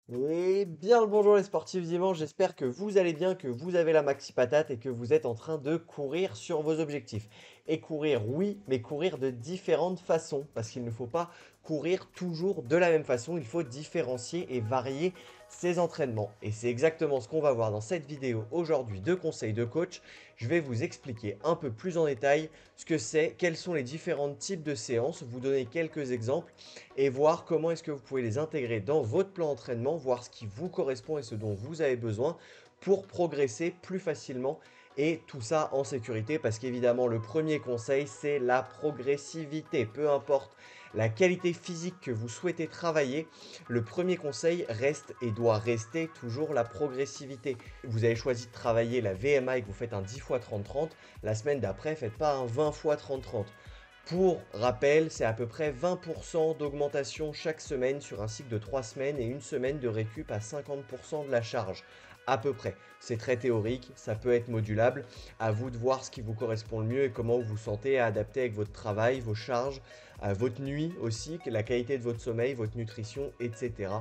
Et bien le bonjour les sportifs dimanche, j'espère que vous allez bien, que vous avez la maxi patate et que vous êtes en train de courir sur vos objectifs. Et courir, oui, mais courir de différentes façons, parce qu'il ne faut pas courir toujours de la même façon, il faut différencier et varier ses entraînements. Et c'est exactement ce qu'on va voir dans cette vidéo aujourd'hui de conseils de coach. Je vais vous expliquer un peu plus en détail ce que c'est, quels sont les différents types de séances, vous donner quelques exemples et voir comment est-ce que vous pouvez les intégrer dans votre plan d'entraînement, voir ce qui vous correspond et ce dont vous avez besoin pour progresser plus facilement et tout ça en sécurité parce qu'évidemment le premier conseil c'est la progressivité, peu importe la qualité physique que vous souhaitez travailler, le premier conseil reste et doit rester toujours la progressivité. Vous avez choisi de travailler la VMA et que vous faites un 10 x 30-30, la semaine d'après faites pas un 20 x 30-30. Pour rappel, c'est à peu près 20% d'augmentation chaque semaine sur un cycle de 3 semaines et une semaine de récup à 50% de la charge. À peu près. C'est très théorique, ça peut être modulable. À vous de voir ce qui vous correspond le mieux et comment vous vous sentez à adapter avec votre travail, vos charges, votre nuit aussi, la qualité de votre sommeil, votre nutrition, etc.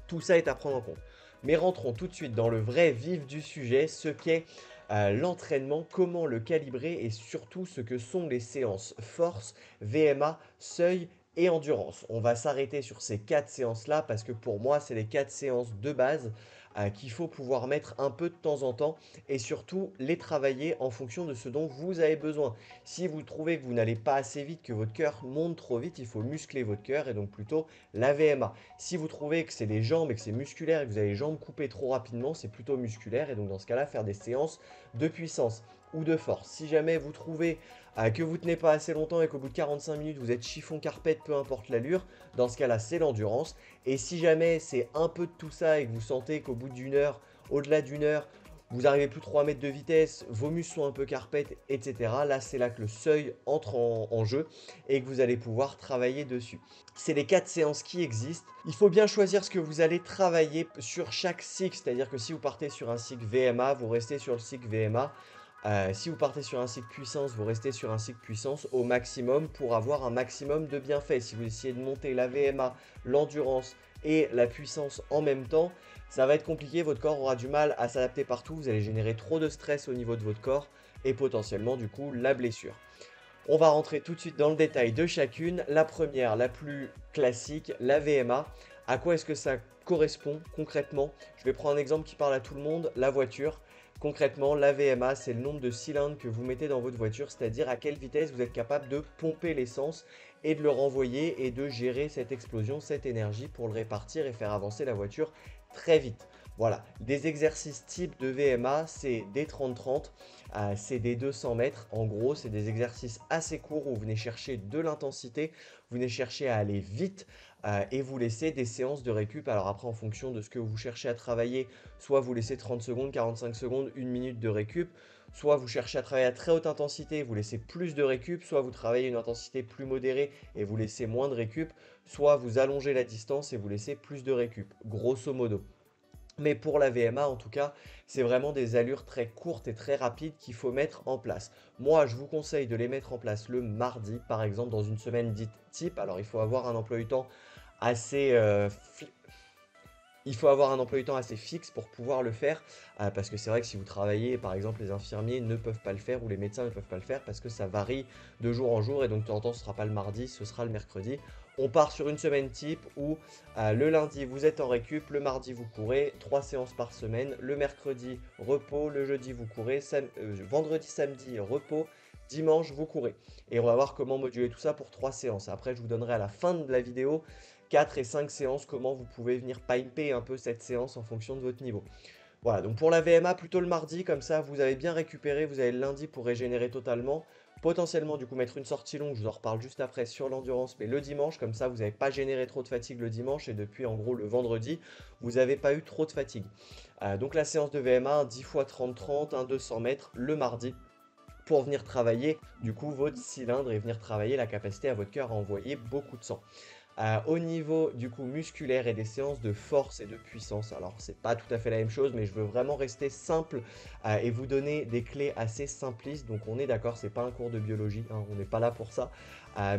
Tout ça est à prendre en compte. Mais rentrons tout de suite dans le vrai vif du sujet, ce qu'est l'entraînement, comment le calibrer et surtout ce que sont les séances force, VMA, seuil et endurance. On va s'arrêter sur ces 4 séances-là parce que pour moi, c'est les 4 séances de base qu'il faut pouvoir mettre un peu de temps en temps et surtout les travailler en fonction de ce dont vous avez besoin. Si vous trouvez que vous n'allez pas assez vite, que votre cœur monte trop vite, il faut muscler votre cœur et donc plutôt la VMA. Si vous trouvez que c'est les jambes et que c'est musculaire et que vous avez les jambes coupées trop rapidement, c'est plutôt musculaire et donc dans ce cas-là, faire des séances de puissance ou de force. Si jamais vous trouvez que vous tenez pas assez longtemps et qu'au bout de 45 minutes vous êtes chiffon carpette, peu importe l'allure, dans ce cas-là c'est l'endurance. Et si jamais c'est un peu de tout ça et que vous sentez qu'au bout d'une heure, au-delà d'une heure, vous arrivez plus 3 mètres de vitesse, vos muscles sont un peu carpette, etc. Là, c'est là que le seuil entre en jeu et que vous allez pouvoir travailler dessus. C'est les 4 séances qui existent. Il faut bien choisir ce que vous allez travailler sur chaque cycle, c'est-à-dire que si vous partez sur un cycle VMA, vous restez sur le cycle VMA. Si vous partez sur un cycle puissance, vous restez sur un cycle puissance au maximum pour avoir un maximum de bienfaits. Si vous essayez de monter la VMA, l'endurance et la puissance en même temps, ça va être compliqué, votre corps aura du mal à s'adapter partout, vous allez générer trop de stress au niveau de votre corps et potentiellement du coup la blessure. On va rentrer tout de suite dans le détail de chacune. La première, la plus classique, la VMA. À quoi est-ce que ça correspond concrètement? Je vais prendre un exemple qui parle à tout le monde, la voiture. Concrètement, la VMA, c'est le nombre de cylindres que vous mettez dans votre voiture, c'est-à-dire à quelle vitesse vous êtes capable de pomper l'essence et de le renvoyer et de gérer cette explosion, cette énergie pour le répartir et faire avancer la voiture très vite. Voilà, des exercices type de VMA, c'est des 30-30, c'est des 200 mètres. En gros, c'est des exercices assez courts où vous venez chercher de l'intensité, vous venez chercher à aller vite et vous laissez des séances de récup. Alors après, en fonction de ce que vous cherchez à travailler, soit vous laissez 30 secondes, 45 secondes, 1 minute de récup, soit vous cherchez à travailler à très haute intensité, vous laissez plus de récup, soit vous travaillez une intensité plus modérée et vous laissez moins de récup, soit vous allongez la distance et vous laissez plus de récup, grosso modo. Mais pour la VMA, en tout cas, c'est vraiment des allures très courtes et très rapides qu'il faut mettre en place. Moi, je vous conseille de les mettre en place le mardi, par exemple, dans une semaine dite type. Alors, il faut avoir un emploi du temps assez il faut avoir un emploi du temps assez fixe pour pouvoir le faire, parce que c'est vrai que si vous travaillez, par exemple, les infirmiers ne peuvent pas le faire ou les médecins ne peuvent pas le faire parce que ça varie de jour en jour et donc de temps en temps ce ne sera pas le mardi, ce sera le mercredi. On part sur une semaine type où le lundi vous êtes en récup, le mardi vous courez, 3 séances par semaine, le mercredi repos, le jeudi vous courez, vendredi, samedi repos, dimanche vous courez. Et on va voir comment moduler tout ça pour 3 séances. Après je vous donnerai à la fin de la vidéo 4 et 5 séances, comment vous pouvez venir piper un peu cette séance en fonction de votre niveau. Voilà, donc pour la VMA, plutôt le mardi, comme ça vous avez bien récupéré, vous avez le lundi pour régénérer totalement. Potentiellement du coup mettre une sortie longue, je vous en reparle juste après sur l'endurance, mais le dimanche, comme ça vous n'avez pas généré trop de fatigue le dimanche et depuis en gros le vendredi, vous n'avez pas eu trop de fatigue. Donc la séance de VMA, un 10 x 30-30, un 200 mètres le mardi pour venir travailler du coup votre cylindre et venir travailler la capacité à votre cœur à envoyer beaucoup de sang. Au niveau du coup musculaire et des séances de force et de puissance, alors c'est pas tout à fait la même chose, mais je veux vraiment rester simple et vous donner des clés assez simplistes. Donc on est d'accord, c'est pas un cours de biologie, hein, on n'est pas là pour ça.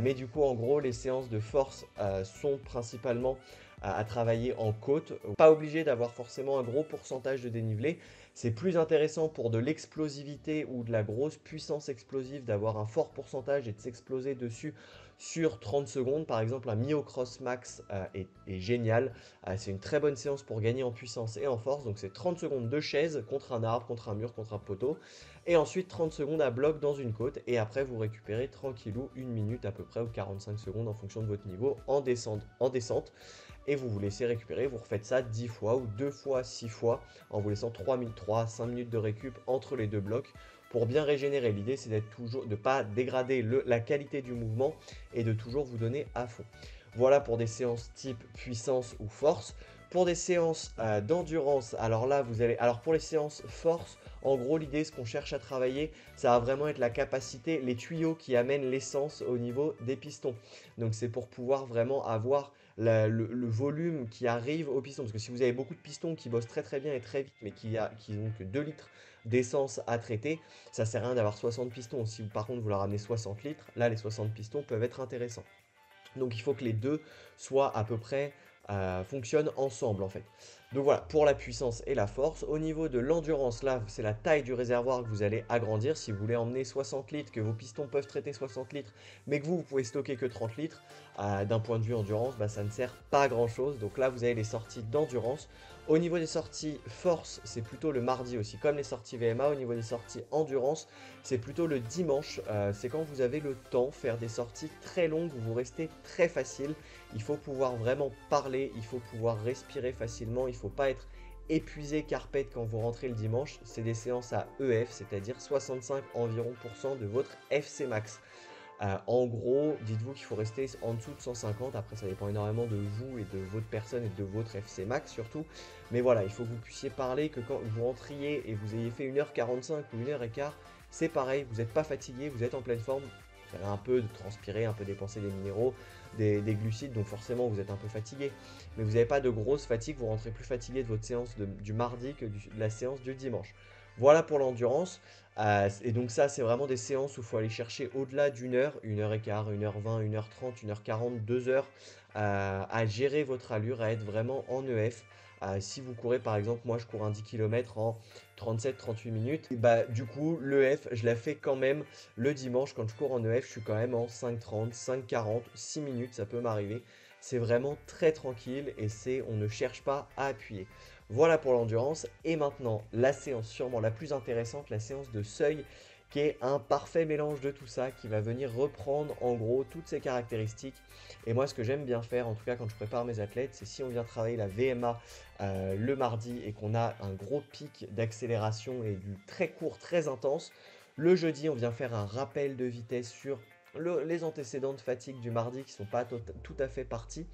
Mais du coup, en gros, les séances de force sont principalement à travailler en côte. Pas obligé d'avoir forcément un gros pourcentage de dénivelé. C'est plus intéressant pour de l'explosivité ou de la grosse puissance explosive d'avoir un fort pourcentage et de s'exploser dessus sur 30 secondes. Par exemple, un Myocross Max est génial. C'est une très bonne séance pour gagner en puissance et en force. Donc c'est 30 secondes de chaise contre un arbre, contre un mur, contre un poteau. Et ensuite 30 secondes à bloc dans une côte. Et après vous récupérez tranquillou 1 minute à peu près ou 45 secondes en fonction de votre niveau en descente. Et vous vous laissez récupérer. Vous refaites ça 10 fois ou 2 fois 6 fois en vous laissant 3 à 5 minutes de récup entre les deux blocs pour bien régénérer. L'idée, c'est d'être toujours, de ne pas dégrader la qualité du mouvement et de toujours vous donner à fond. Voilà pour des séances type puissance ou force. Pour des séances d'endurance, alors là, alors pour les séances force, en gros, l'idée, ce qu'on cherche à travailler, ça va vraiment être la capacité, les tuyaux qui amènent l'essence au niveau des pistons. Donc, c'est pour pouvoir vraiment avoir le volume qui arrive au piston. Parce que si vous avez beaucoup de pistons qui bossent très très bien et très vite, mais qui n'ont que 2 litres d'essence à traiter, ça sert à rien d'avoir 60 pistons. Si par contre vous leur ramenez 60 litres, là les 60 pistons peuvent être intéressants. Donc il faut que les deux soient à peu près fonctionnent ensemble en fait. Donc voilà, pour la puissance et la force. Au niveau de l'endurance, là, c'est la taille du réservoir que vous allez agrandir. Si vous voulez emmener 60 litres, que vos pistons peuvent traiter 60 litres, mais que vous pouvez stocker que 30 litres, d'un point de vue endurance, bah, ça ne sert pas à grand chose. Donc là, vous avez les sorties d'endurance. Au niveau des sorties force, c'est plutôt le mardi aussi, comme les sorties VMA. Au niveau des sorties endurance, c'est plutôt le dimanche. C'est quand vous avez le temps, faire des sorties très longues où vous restez très facile. Il faut pouvoir vraiment parler, il faut pouvoir respirer facilement, il ne faut pas être épuisé carpette quand vous rentrez le dimanche. C'est des séances à EF, c'est-à-dire 65 environ % de votre FC max. En gros, dites-vous qu'il faut rester en dessous de 150. Après, ça dépend énormément de vous et de votre personne et de votre FC max surtout. Mais voilà, il faut que vous puissiez parler, que quand vous rentriez et vous ayez fait 1h45 ou 1h15, c'est pareil, vous n'êtes pas fatigué, vous êtes en pleine forme. Vous avez un peu de transpirer, un peu dépenser des minéraux, des glucides, donc forcément vous êtes un peu fatigué. Mais vous n'avez pas de grosse fatigue, vous rentrez plus fatigué de votre séance du mardi que de la séance du dimanche. Voilà pour l'endurance. Et donc ça, c'est vraiment des séances où il faut aller chercher au-delà d'une heure, 1h15, 1h20, 1h30, 1h40, 2 heures, à gérer votre allure, à être vraiment en EF. Si vous courez par exemple, moi je cours un 10 km en 37-38 minutes, et bah du coup l'EF, je la fais quand même le dimanche quand je cours en EF, je suis quand même en 5,30, 5,40, 6 minutes, ça peut m'arriver. C'est vraiment très tranquille et on ne cherche pas à appuyer. Voilà pour l'endurance. Et maintenant, la séance sûrement la plus intéressante, la séance de seuil, qui est un parfait mélange de tout ça, qui va venir reprendre en gros toutes ces caractéristiques. Et moi, ce que j'aime bien faire, en tout cas quand je prépare mes athlètes, c'est si on vient travailler la VMA le mardi et qu'on a un gros pic d'accélération et du très court, très intense, le jeudi, on vient faire un rappel de vitesse sur les antécédents de fatigue du mardi qui ne sont pas tout à fait partis.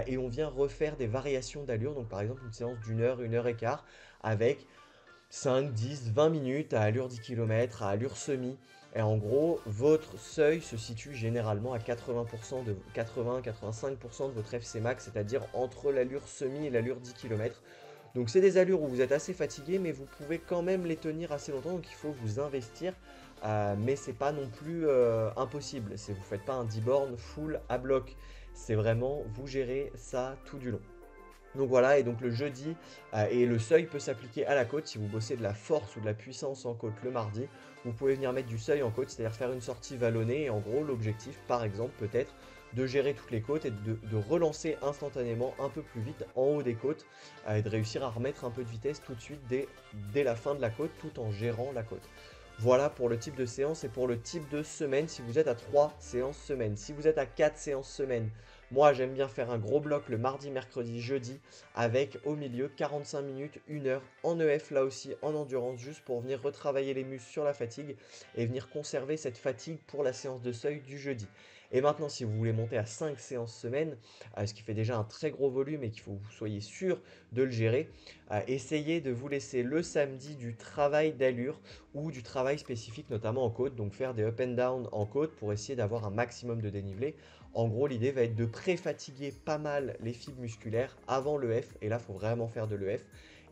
Et on vient refaire des variations d'allure. Donc par exemple une séance d'une heure et quart avec 5, 10, 20 minutes à allure 10 km, à allure semi. Et en gros, votre seuil se situe généralement à 80-85% de votre FC max, c'est-à-dire entre l'allure semi et l'allure 10 km. Donc c'est des allures où vous êtes assez fatigué, mais vous pouvez quand même les tenir assez longtemps, donc il faut vous investir. Mais c'est pas non plus impossible. Vous ne faites pas un 10 bornes full à bloc. C'est vraiment, vous gérez ça tout du long. Donc voilà, et donc le jeudi, et le seuil peut s'appliquer à la côte. Si vous bossez de la force ou de la puissance en côte le mardi, vous pouvez venir mettre du seuil en côte, c'est-à-dire faire une sortie vallonnée. Et en gros, l'objectif, par exemple, peut-être de gérer toutes les côtes et de relancer instantanément un peu plus vite en haut des côtes, et de réussir à remettre un peu de vitesse tout de suite dès la fin de la côte, tout en gérant la côte. Voilà pour le type de séance et pour le type de semaine si vous êtes à 3 séances semaine. Si vous êtes à 4 séances semaine, moi j'aime bien faire un gros bloc le mardi, mercredi, jeudi avec au milieu 45 minutes, 1 heure en EF là aussi en endurance juste pour venir retravailler les muscles sur la fatigue et venir conserver cette fatigue pour la séance de seuil du jeudi. Et maintenant si vous voulez monter à 5 séances semaine, ce qui fait déjà un très gros volume et qu'il faut que vous soyez sûr de le gérer, essayez de vous laisser le samedi du travail d'allure ou du travail spécifique notamment en côte, donc faire des up and down en côte pour essayer d'avoir un maximum de dénivelé. En gros, l'idée va être de pré-fatiguer pas mal les fibres musculaires avant l'EF, et là, il faut vraiment faire de l'EF.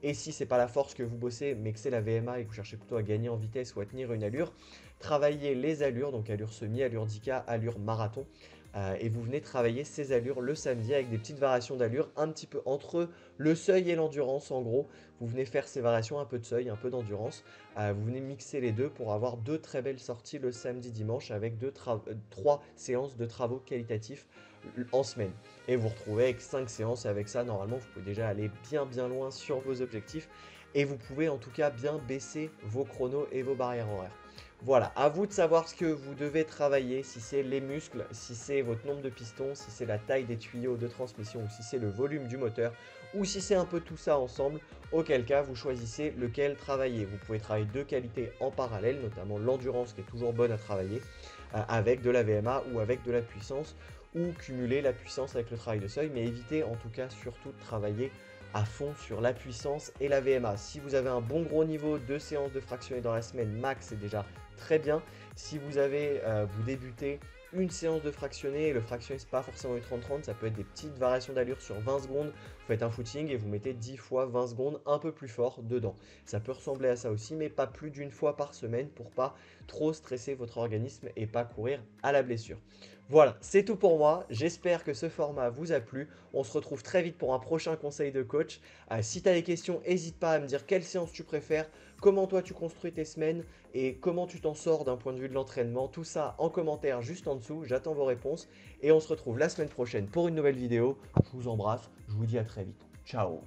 Et si c'est pas la force que vous bossez, mais que c'est la VMA et que vous cherchez plutôt à gagner en vitesse ou à tenir une allure, travaillez les allures, donc allure semi, allure 10K, allure marathon, et vous venez travailler ces allures le samedi avec des petites variations d'allure un petit peu entre le seuil et l'endurance en gros. Vous venez faire ces variations, un peu de seuil, un peu d'endurance. Vous venez mixer les deux pour avoir deux très belles sorties le samedi dimanche avec trois séances de travaux qualitatifs en semaine. Et vous retrouvez avec 5 séances et avec ça normalement vous pouvez déjà aller bien loin sur vos objectifs et vous pouvez en tout cas bien baisser vos chronos et vos barrières horaires. Voilà, à vous de savoir ce que vous devez travailler, si c'est les muscles, si c'est votre nombre de pistons, si c'est la taille des tuyaux de transmission ou si c'est le volume du moteur ou si c'est un peu tout ça ensemble, auquel cas vous choisissez lequel travailler. Vous pouvez travailler deux qualités en parallèle, notamment l'endurance qui est toujours bonne à travailler avec de la VMA ou avec de la puissance ou cumuler la puissance avec le travail de seuil, mais évitez en tout cas surtout de travailler à fond sur la puissance et la VMA. Si vous avez un bon gros niveau de séances de fractionnés dans la semaine, max, c'est déjà très bien. Si vous débutez une séance de fractionné, et le fractionné c'est pas forcément du 30-30, ça peut être des petites variations d'allure sur 20 secondes, vous faites un footing et vous mettez 10 fois 20 secondes un peu plus fort dedans. Ça peut ressembler à ça aussi, mais pas plus d'une fois par semaine pour pas trop stresser votre organisme et pas courir à la blessure. Voilà, c'est tout pour moi. J'espère que ce format vous a plu. On se retrouve très vite pour un prochain conseil de coach. Si tu as des questions, n'hésite pas à me dire quelle séance tu préfères, comment toi tu construis tes semaines et comment tu t'en sors d'un point de vue de l'entraînement. Tout ça en commentaire juste en dessous. J'attends vos réponses et on se retrouve la semaine prochaine pour une nouvelle vidéo. Je vous embrasse. Je vous dis à très vite. Ciao.